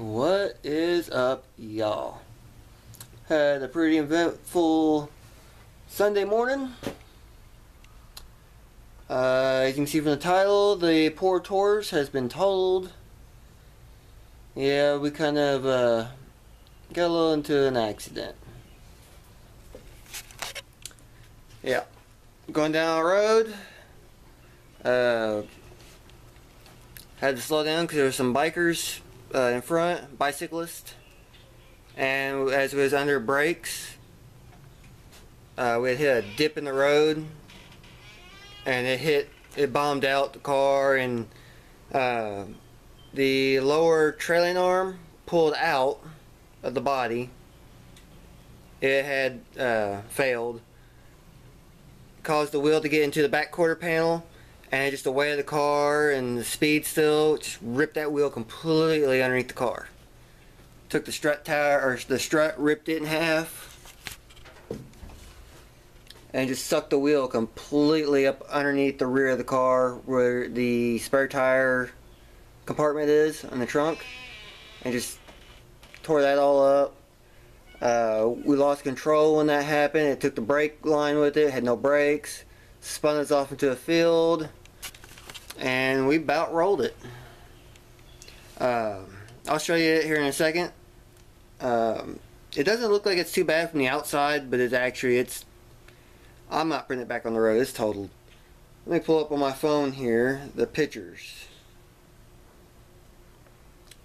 What is up, y'all? Had a pretty eventful Sunday morning. As you can see from the title, the poor Taurus has been totaled. Yeah, we kind of got a little into an accident. Yeah, going down the road. Had to slow down because there were some bikers in front, bicyclists, and as we was under brakes, we had hit a dip in the road, and it bombed out the car, and the lower trailing arm pulled out of the body. It had failed, caused the wheel to get into the back quarter panel, and just the weight of the car and the speed still just ripped that wheel completely underneath the car. Took the strut tire, or the strut, ripped it in half, and just sucked the wheel completely up underneath the rear of the car where the spare tire compartment is on the trunk, and just tore that all up. We lost control when that happened. It took the brake line with it, had no brakes, spun us off into a field, and we about rolled it. I'll show you it here in a second. It doesn't look like it's too bad from the outside, but I'm not putting it back on the road. It's totaled. Let me pull up on my phone here the pictures.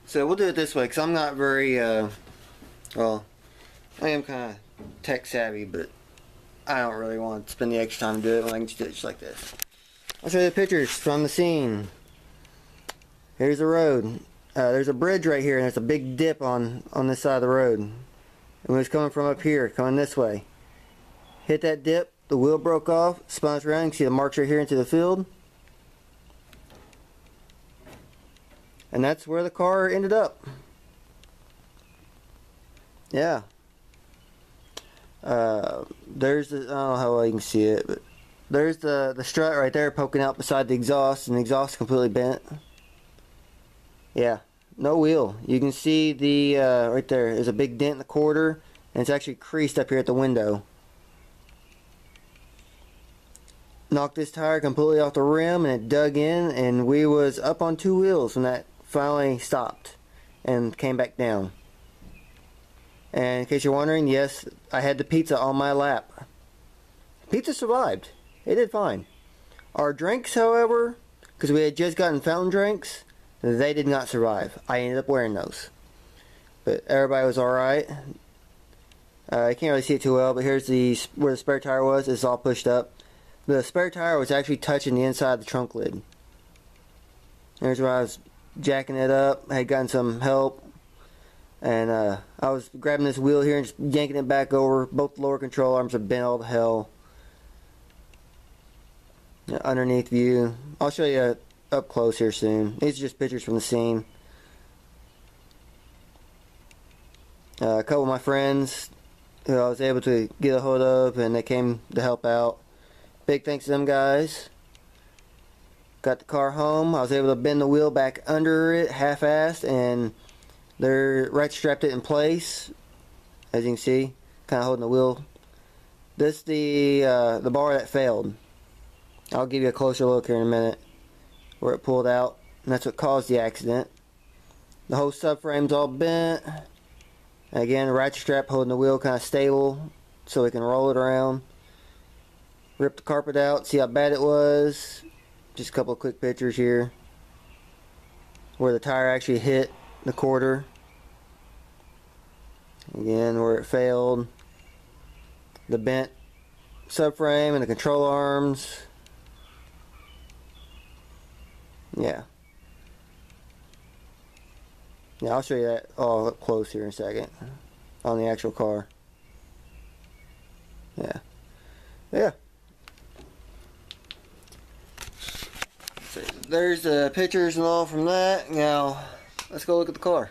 So we'll do it this way, because I'm not very well, I am kind of tech savvy, but I don't really want to spend the extra time to do it when I can just do it just like this. I'll show you the pictures from the scene. Here's the road. There's a bridge right here, and there's a big dip on this side of the road. And it was coming from up here, coming this way. Hit that dip, the wheel broke off, spun us around. You can see the marks right here into the field. And that's where the car ended up. Yeah. There's the, I don't know how well you can see it, but there's the strut right there poking out beside the exhaust, and the exhaust is completely bent. Yeah, no wheel. You can see the right there is a big dent in the quarter, and it's actually creased up here at the window. Knocked this tire completely off the rim, and it dug in, and we was up on two wheels when that finally stopped and came back down. And in case you're wondering, yes, I had the pizza on my lap. Pizza survived. It did fine. Our drinks, however, because we had just gotten fountain drinks, they did not survive. I ended up wearing those. But everybody was alright. I can't really see it too well, but here's where the spare tire was. It's all pushed up. The spare tire was actually touching the inside of the trunk lid. Here's where I was jacking it up. I had gotten some help. And I was grabbing this wheel here and just yanking it back over. Both lower control arms are bent all to hell. Underneath view. I'll show you up close here soon. These are just pictures from the scene. A couple of my friends who I was able to get a hold of, and they came to help out. Big thanks to them guys. Got the car home. I was able to bend the wheel back under it half-assed, and they're right strapped it in place, as you can see, kind of holding the wheel. This is the bar that failed. I'll give you a closer look here in a minute, where it pulled out, and that's what caused the accident. The whole subframe's all bent. And again, the ratchet strap holding the wheel kind of stable, so we can roll it around. Rip the carpet out, see how bad it was. Just a couple of quick pictures here, where the tire actually hit the quarter. Again, where it failed. The bent subframe and the control arms. Yeah. Yeah, I'll show you that all up close here in a second on the actual car. Yeah. Yeah. So there's the pictures and all from that. Now, let's go look at the car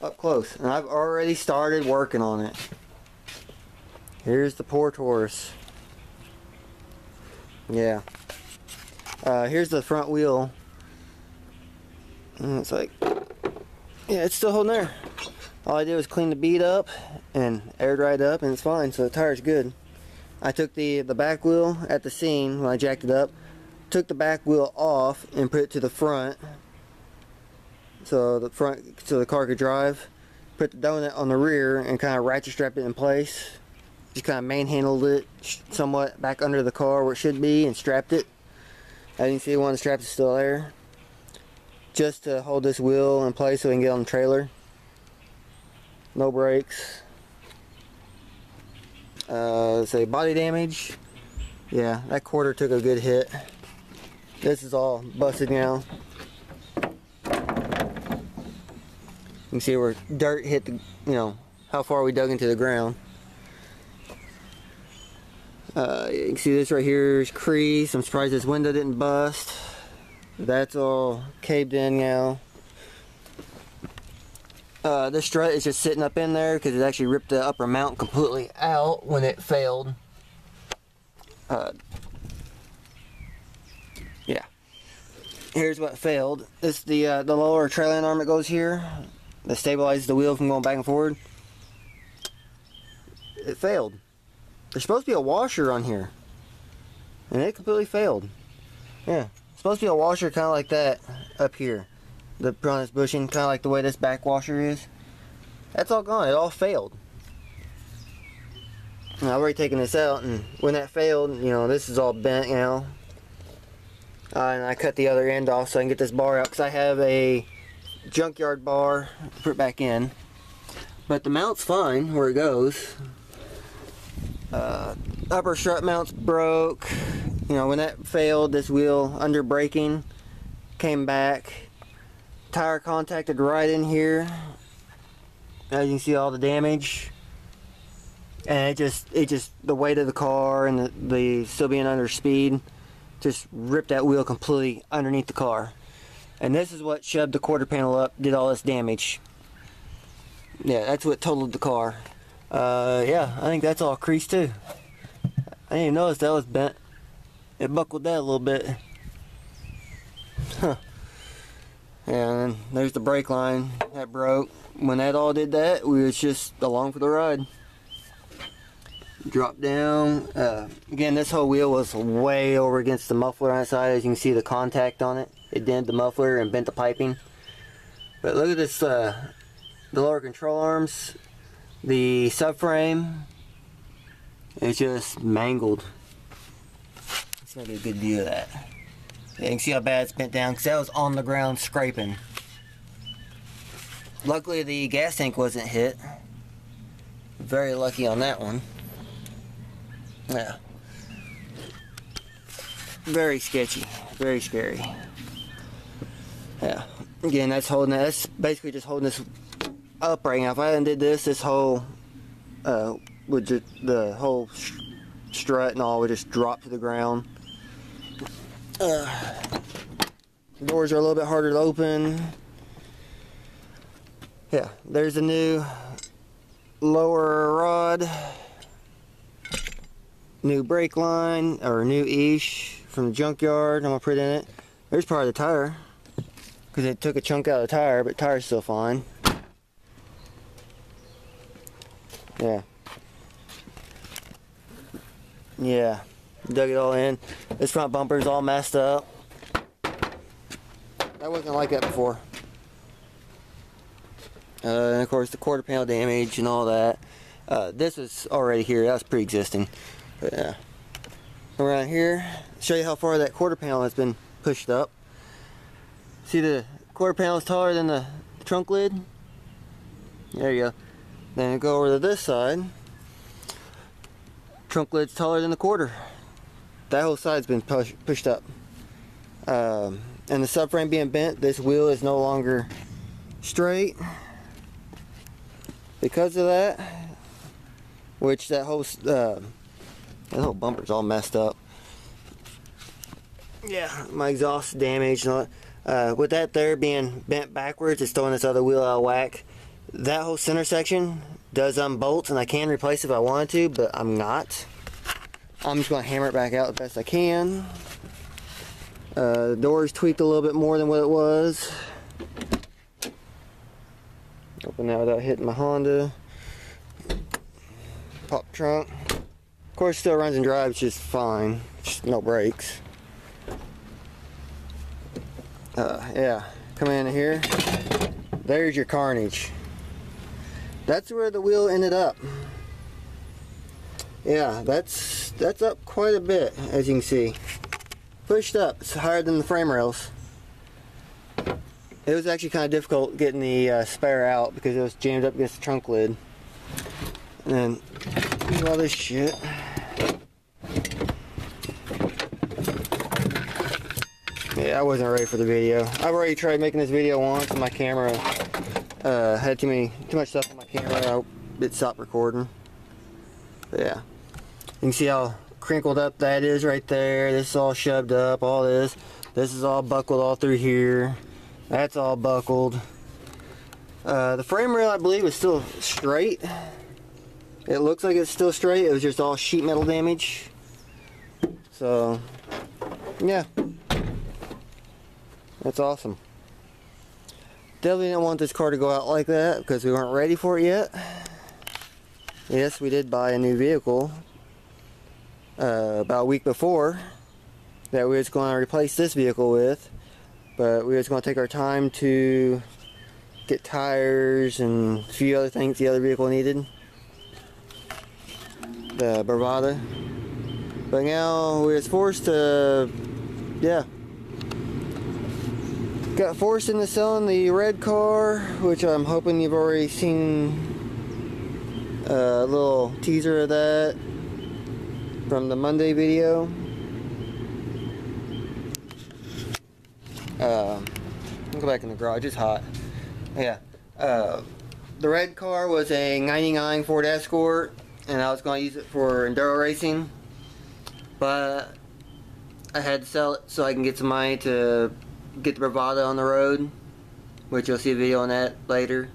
up close. And I've already started working on it. Here's the poor Taurus. Yeah. Here's the front wheel. And it's like yeah, it's still holding there. All I did was clean the bead up and air dried up, and it's fine, so the tire's good. I took the back wheel at the seam when I jacked it up, took the back wheel off and put it to the front, so the car could drive. Put the donut on the rear and kind of ratchet strapped it in place. Just kind of manhandled it somewhat back under the car where it should be and strapped it. As you can see, one of the straps is still there, just to hold this wheel in place so we can get on the trailer. No brakes. Say body damage. Yeah, that quarter took a good hit. This is all busted now. You can see where dirt hit the, how far we dug into the ground. You can see this right here is creased. I'm surprised this window didn't bust. That's all caved in now. This strut is just sitting up in there because it actually ripped the upper mount completely out when it failed. Yeah. Here's what failed. This is the lower trailing arm that goes here that stabilizes the wheel from going back and forward. It failed. There's supposed to be a washer on here, and it completely failed. Yeah, it's supposed to be a washer kind of like that up here. The on this bushing, kind of like the way this back washer is. That's all gone. It all failed. And I've already taken this out, and when that failed, this is all bent now. And I cut the other end off so I can get this bar out, because I have a junkyard bar to put back in. But the mount's fine where it goes. Upper strut mount's broke. When that failed, this wheel under braking came back. Tire contacted right in here. As you can see, all the damage, and it just the weight of the car and the still being under speed just ripped that wheel completely underneath the car. And this is what shoved the quarter panel up, did all this damage. Yeah, that's what totaled the car. Yeah, I think that's all creased too. I didn't even notice that was bent. It buckled that a little bit. Huh. And there's the brake line that broke. When that all did that, we was just along for the ride. Dropped down. Again, this whole wheel was way over against the muffler on that side. As you can see, the contact on it. It dented the muffler and bent the piping. But look at this, the lower control arms. The subframe is just mangled. Let's make a good view of that. You can see how bad it's bent down because that was on the ground scraping. Luckily the gas tank wasn't hit. Very lucky on that one. Yeah. Very sketchy. Very scary. Yeah. Again, that's holding that. That's basically just holding this up right now. If I undid this, this whole would just, the whole strut and all would just drop to the ground. Doors are a little bit harder to open. Yeah, there's a new lower rod, new brake line, or new ish from the junkyard. I'm gonna put in it. There's part of the tire because it took a chunk out of the tire, but the tire's still fine. Yeah. Yeah, dug it all in. This front bumper's all messed up. That wasn't like that before. And of course the quarter panel damage and all that. This was already here. That was pre-existing. But yeah. Around here, show you how far that quarter panel has been pushed up. See, the quarter panel is taller than the trunk lid. There you go. Then go over to this side. Trunk lid's taller than the quarter. That whole side's been pushed up. And the subframe being bent, this wheel is no longer straight because of that. Which that whole bumper's all messed up. Yeah, my exhaust damaged and all that. With that there being bent backwards, it's throwing this other wheel out of whack. That whole center section does unbolt, and I can replace it if I wanted to, but I'm not. I'm just going to hammer it back out the best I can. The door's tweaked a little bit more than what it was. Open that without hitting my Honda. Pop trunk. Of course, still runs and drives just fine. Just no brakes. Yeah. Come in here. There's your carnage. That's where the wheel ended up. Yeah, that's up quite a bit, as you can see. Pushed up. It's higher than the frame rails. It was actually kind of difficult getting the spare out because it was jammed up against the trunk lid. And then here's all this shit. Yeah, I wasn't ready for the video. I've already tried making this video once and my camera had too much stuff on my camera. It stopped recording. But yeah. You can see how crinkled up that is right there. This is all shoved up, all this. This is all buckled all through here. That's all buckled. The frame rail, I believe, is still straight. It looks like it's still straight. It was just all sheet metal damage. So, yeah. That's awesome. Definitely didn't want this car to go out like that because we weren't ready for it yet. Yes, we did buy a new vehicle about a week before that we was going to replace this vehicle with, but we was going to take our time to get tires and a few other things the other vehicle needed, the Bravada. But now we was forced to, yeah, got forced into selling the red car, which I'm hoping you've already seen a little teaser of that from the Monday video. I'll go back in the garage, it's hot. Yeah. The red car was a 99 Ford Escort, and I was going to use it for enduro racing, but I had to sell it so I can get some money to get the Bravada on the road, which you'll see a video on that later.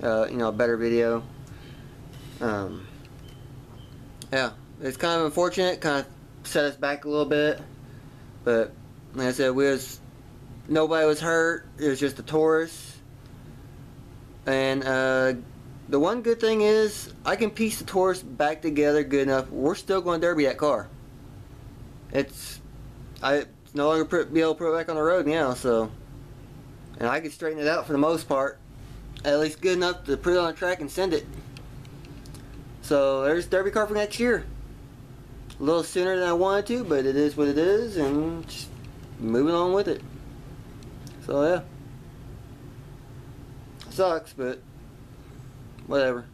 You know, a better video. Yeah, it's kind of unfortunate, kind of set us back a little bit, but like I said, nobody was hurt. It was just a Taurus, and the one good thing is I can piece the Taurus back together good enough. We're still going to derby that car. It's no longer be able to put it back on the road now, so, and I can straighten it out for the most part, at least good enough to put it on the track and send it. So there's derby car for next year. A little sooner than I wanted to, but it is what it is, and just moving on with it. So yeah, sucks, but whatever.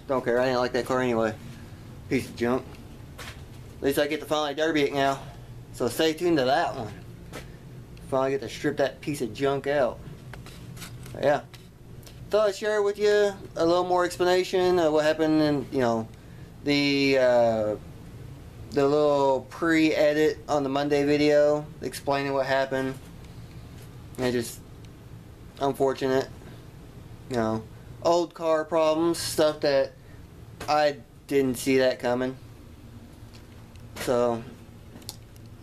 Don't care. I didn't like that car anyway. Piece of junk. At least I get to finally derby it now. So stay tuned to that one. Finally get to strip that piece of junk out. But yeah. Thought I'd share with you a little more explanation of what happened in, you know, the little pre-edit on the Monday video explaining what happened. And just unfortunate, you know, old car problems, stuff that I didn't see that coming. So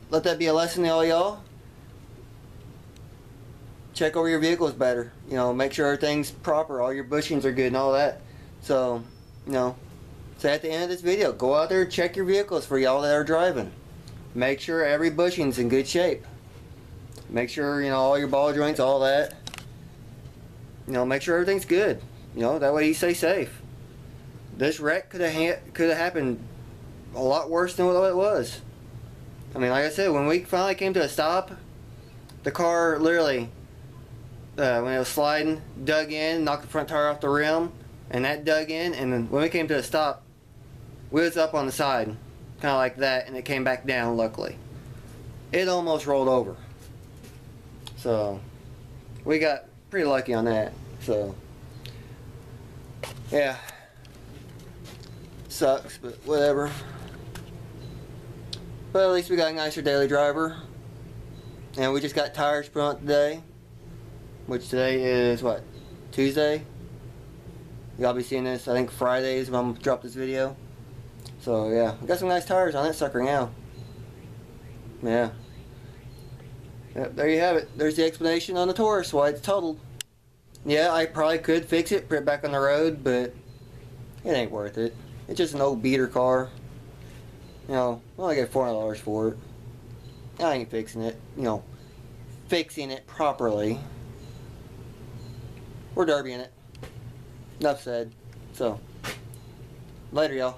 let that be a lesson to all y'all. Check over your vehicles better. You know, make sure everything's proper, all your bushings are good and all that. So, you know, so at the end of this video, go out there and check your vehicles for y'all that are driving. Make sure every bushing's in good shape. Make sure, you know, all your ball joints, all that. You know, make sure everything's good. You know, that way you stay safe. This wreck could have happened a lot worse than what it was. I mean, like I said, when we finally came to a stop, the car literally, when it was sliding, dug in, knocked the front tire off the rim, and that dug in, and then when we came to a stop, we was up on the side, kind of like that, and it came back down, luckily. It almost rolled over. So, we got pretty lucky on that. So, yeah. Sucks, but whatever. But at least we got a nicer daily driver. And we just got tires put on today. Which today is what? Tuesday? Y'all be seeing this, I think Friday is when I'm gonna drop this video. So yeah, we got some nice tires on that sucker now. Yeah. Yep, there you have it. There's the explanation on the Taurus, why it's totaled. Yeah, I probably could fix it, put it back on the road, but it ain't worth it. It's just an old beater car. You know, I only get $400 for it. I ain't fixing it. You know, fixing it properly. We're derbying it. Enough said. So, later, y'all.